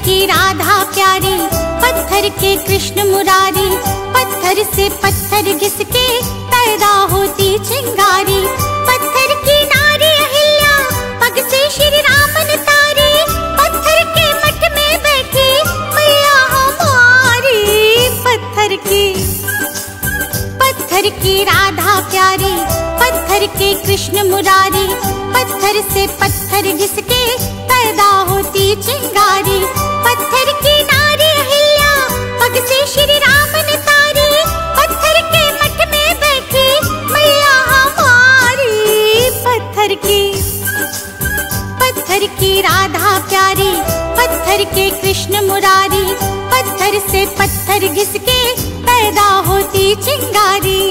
की राधा प्यारी, पत्थर के कृष्ण मुरारी। पत्थर से पत्थर घिस के पैदा होती चिंगारी। पत्थर की नारी अहिल्या, पग से श्री राम ने तारी। पत्थर के मठ में बैठी मैया हमारी। पत्थर की राधा प्यारी, पत्थर के कृष्ण मुरारी। पत्थर से पत्थर घिस के पैदा होती चिंगारी। पत्थर की नारी अहिल्या, पग से श्री राम ने तारी। पत्थर के मठ में बैठी मैया हमारी। पत्थर की राधा प्यारी, पत्थर के कृष्ण मुरारी। पत्थर से पत्थर घिस के पैदा होती चिंगारी।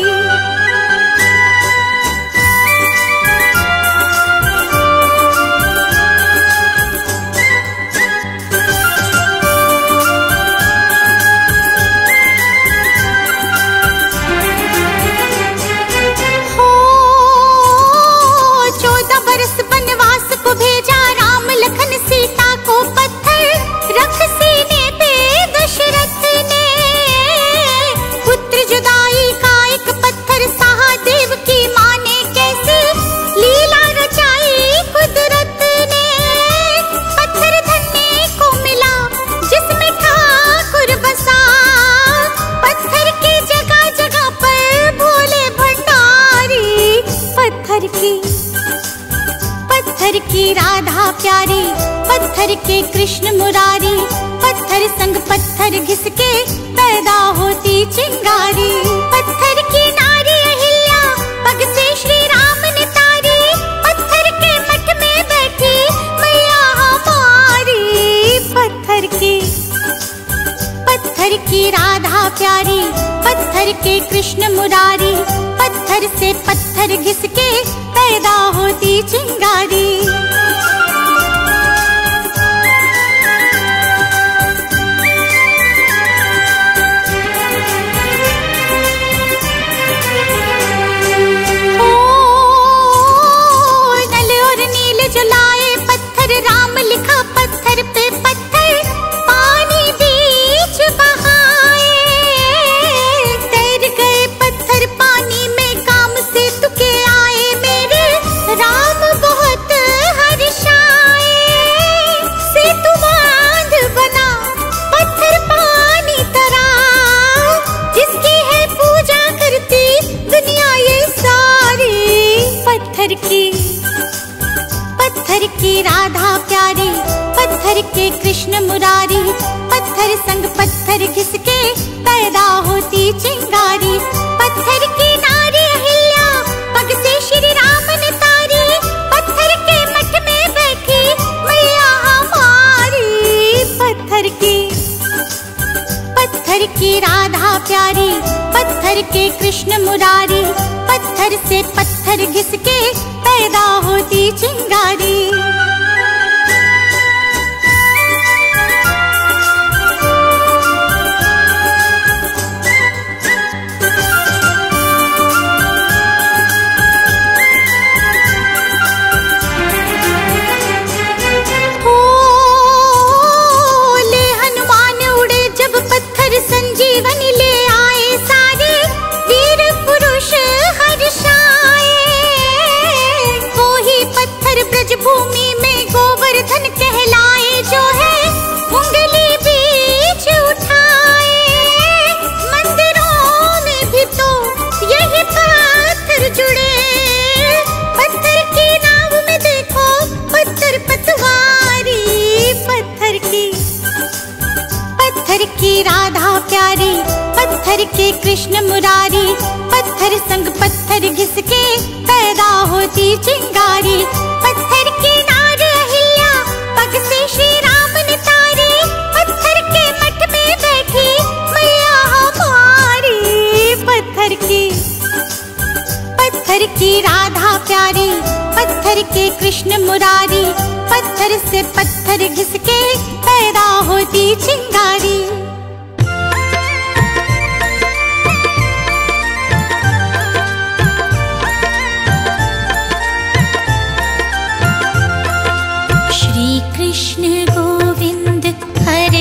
पत्थर की राधा प्यारी, पत्थर के कृष्ण मुरारी। पत्थर संग पत्थर घिस के पैदा होती चिंगारी। पत्थर की नारी अहिल्या, पग से श्री राम ने तारी। पत्थर के मठ में बैठी मैया हमारी। पत्थर की राधा प्यारी, पत्थर के कृष्ण मुरारी। पत्थर से पत्थर घिस के पैदा होती चिंगारी। पत्थर की राधा प्यारी, पत्थर के कृष्ण मुरारी। पत्थर संग पत्थर घिस के पैदा होती चिंगारी। पत्थर की नारी अहिल्या, पग से श्री राम ने तारी। पत्थर के मठ में बैठी मैया हमारी। पत्थर की राधा प्यारी, पत्थर के कृष्ण मुरारी। पत्थर से पत्थर घिस के पैदा होती चिंगारी। संजीवनी ले आए सारे वीर पुरुष हर्षाए। वो ही पत्थर ब्रज भूमि में गोवर्धन कहलाए, जो है उंगली बीच उठाए। मंदिरों में भी तो यही पत्थर जुड़े। पत्थर की नाव में देखो पत्थर पतवारी। पत्थर की राधा प्यारी, पत्थर के कृष्ण मुरारी। पत्थर संग पत्थर घिस के पैदा होती चिंगारी। पत्थर की नारी अहिल्या, पग से श्री राम ने तारी। पत्थर के मठ में बैठी मैया हमारी। पत्थर की राधा प्यारी, पत्थर के कृष्ण मुरारी। पत्थर से पत्थर घिस के पैदा होती चिंगारी। श्री कृष्ण गोविंद हरे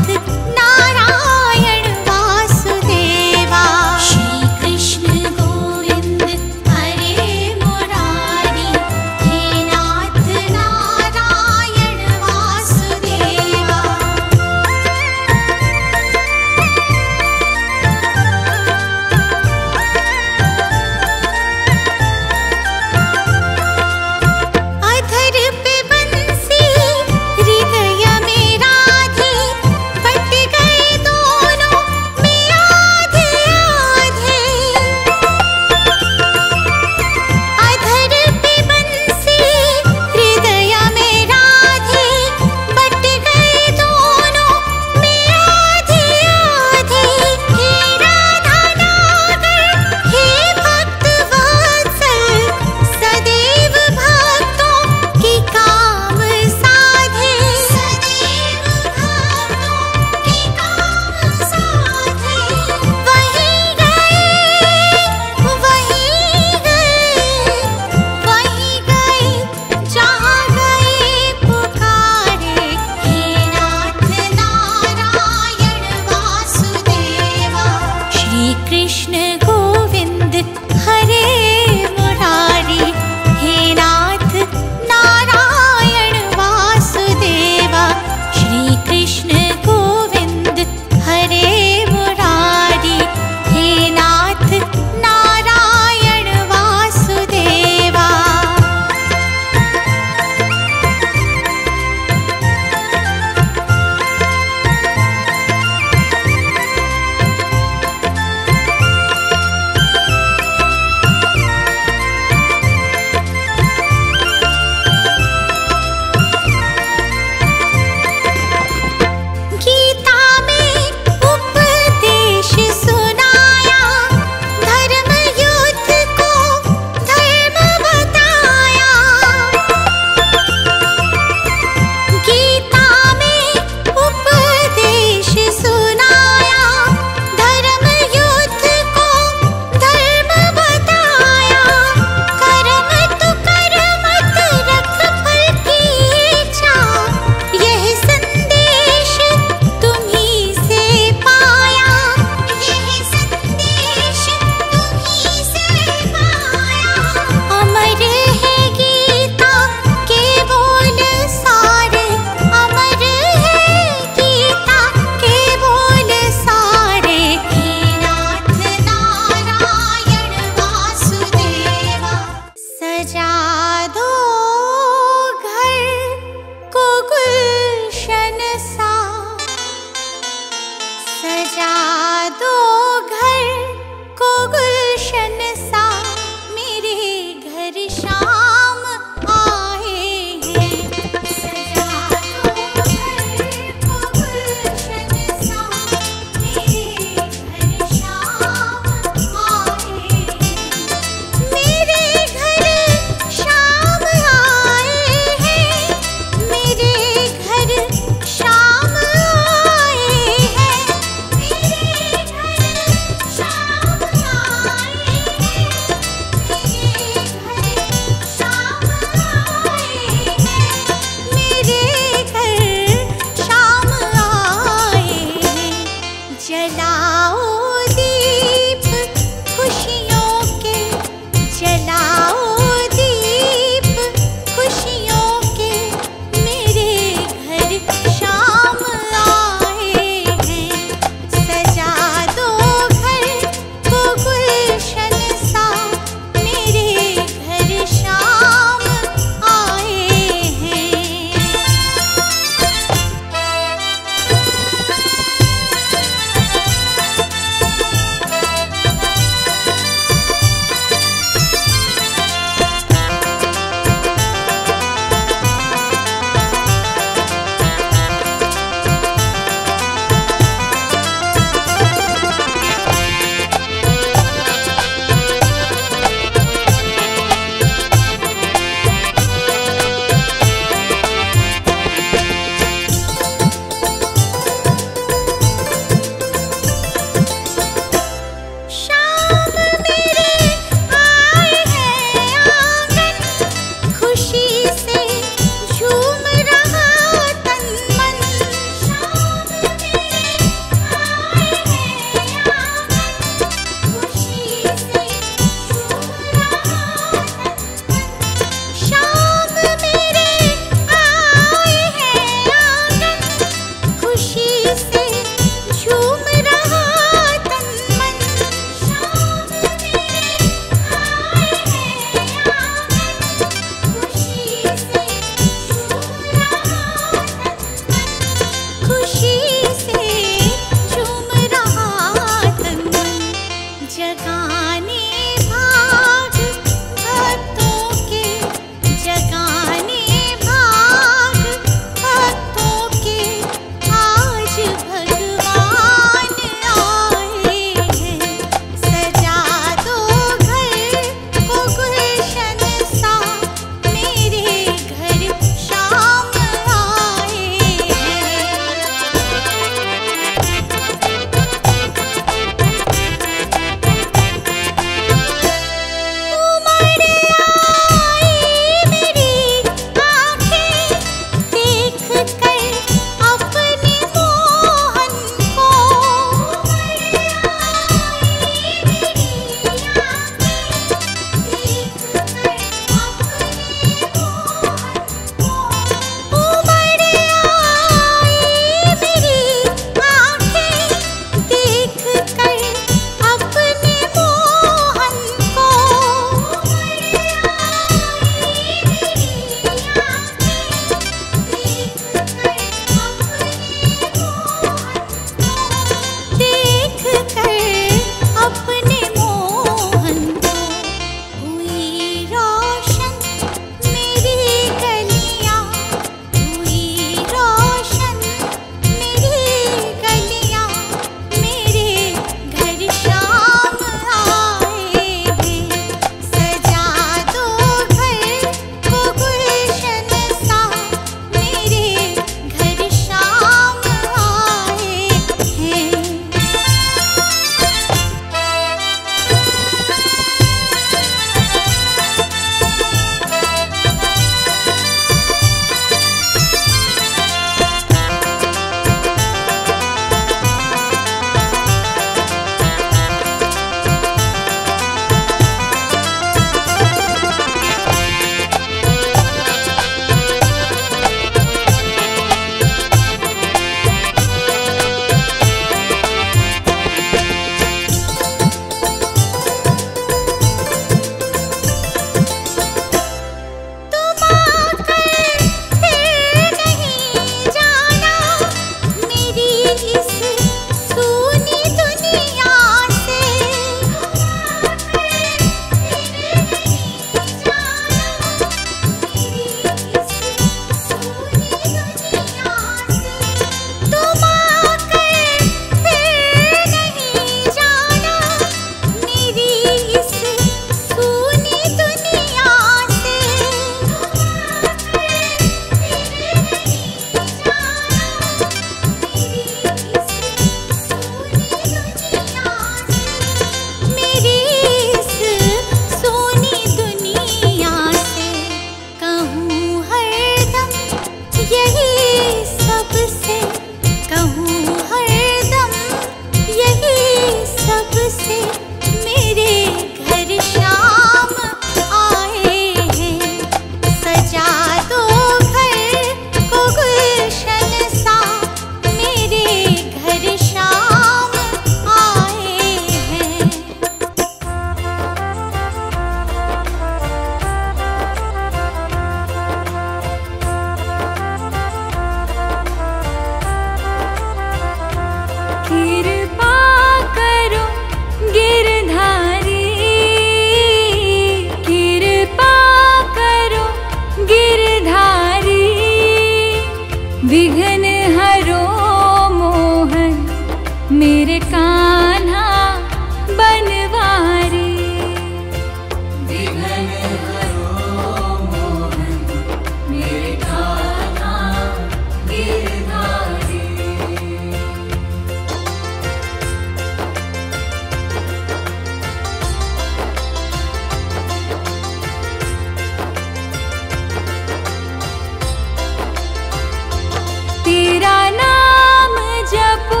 तेरा नाम जपो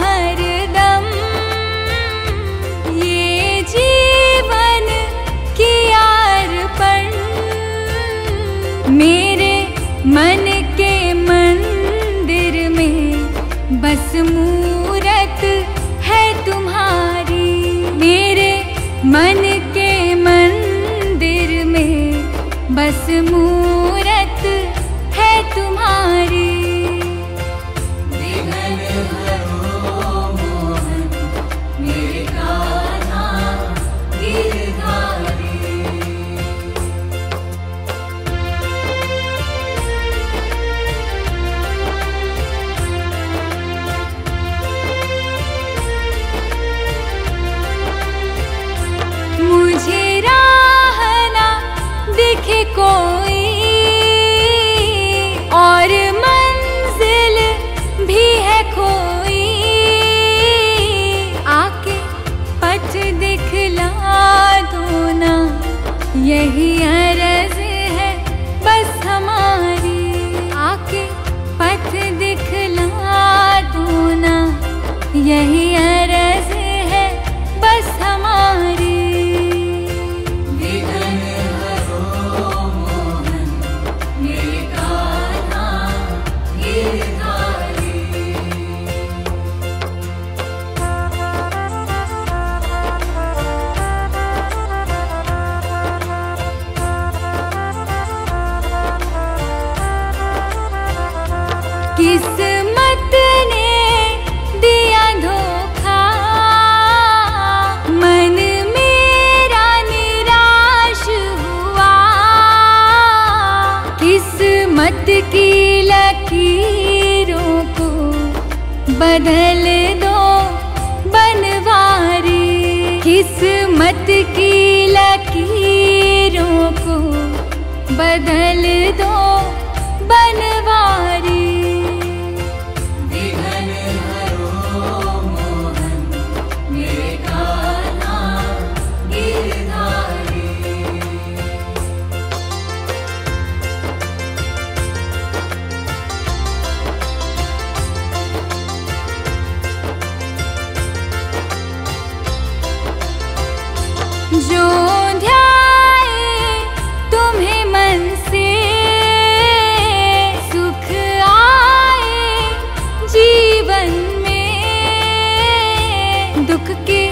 हरदम, ये जीवन की अर्पण। मेरे मन के मंदिर में बस मूरत है तुम्हारी। मेरे मन के मंदिर में बस मूरत है तुम्हारी। मुझे राह ना दिखे कोई और मंजिल भी है खोई। आके पथ दिखला दो ना, यही अर्ज है बस हमारी। आके पथ दिखला दो ना, यही अर्ज है बस हमारी। किस्मत ने दिया धोखा, मन मेरा निराश हुआ। किस्मत की लकीरों को बदल दो बनवारी। किस्मत की लकीरों को बदल दो बनवारी। जो ध्याए तुम्हें मन से, सुख आए जीवन में। दुख के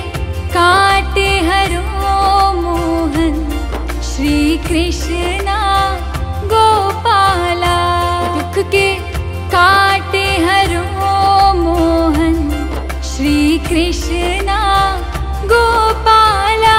काटे हरो मोहन, श्री कृष्णा गोपाला। दुख के काटे हरो मोहन, श्री कृष्णा गोपाला।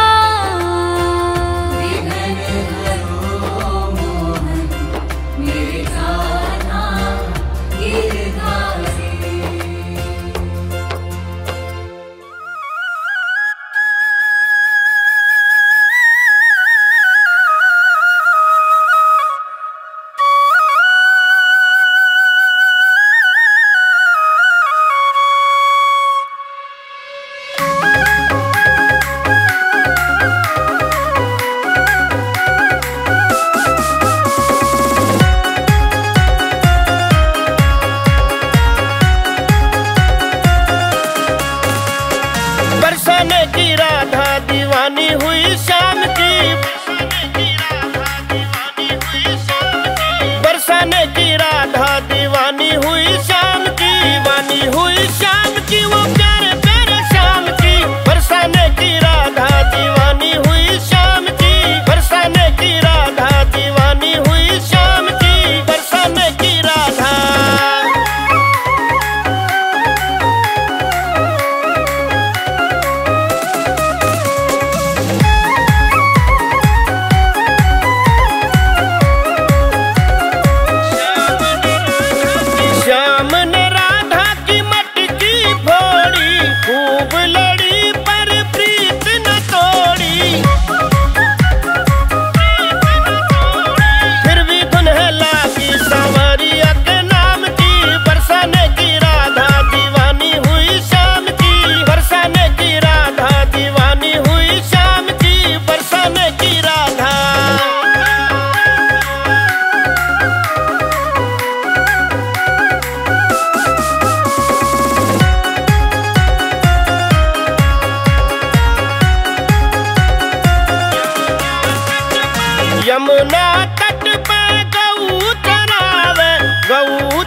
यमुना तट पे गऊ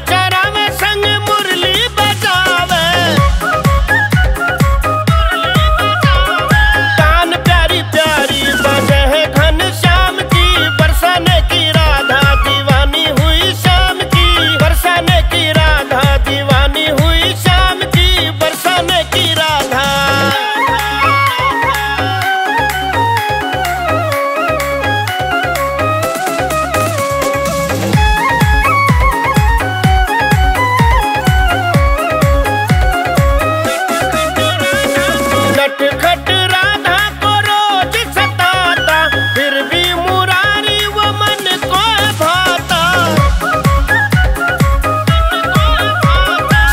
चरावे संग मुरली बजावे। तान प्यारी प्यारी बजे है घनश्याम की, बरसाने की राधा दीवानी हुई शाम की, बरसाने की राधा दीवानी हुई शाम की, बरसाने की राधा। नटखट राधा को रोज सताता, फिर भी मुरारी वो मन को भाता।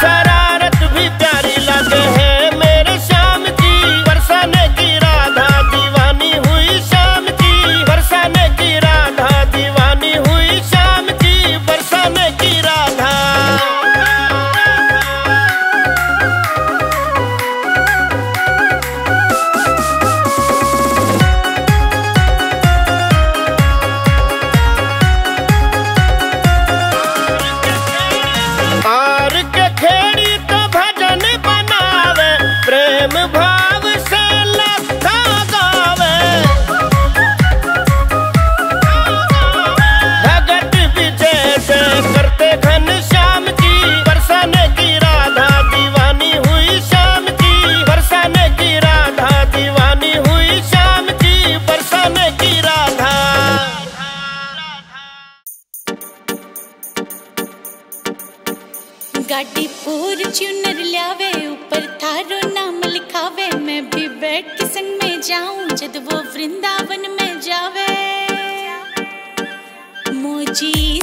शरारत भी प्यारी लगे है मेरे श्याम की, बरसाने की राधा दीवानी हुई शाम की, बरसाने की राधा दीवानी हुई शाम की, बरसाने की राधा। आर के खेड़ी तो भजन बनावे, प्रेम भाव से लखा गावे। भगत विजय से करते घनश्याम की, बरसाने की राधा दीवानी हुई शाम की, बरसाने की राधा दीवानी हुई शाम की, बरसाने की राधा। गाड़ी फॉर्च्यूनर ल्यावे, ऊपर थारो नाम लिखावे, मैं भी बैठ के संग में जाऊं जब वो वृंदावन में जावे। मोजी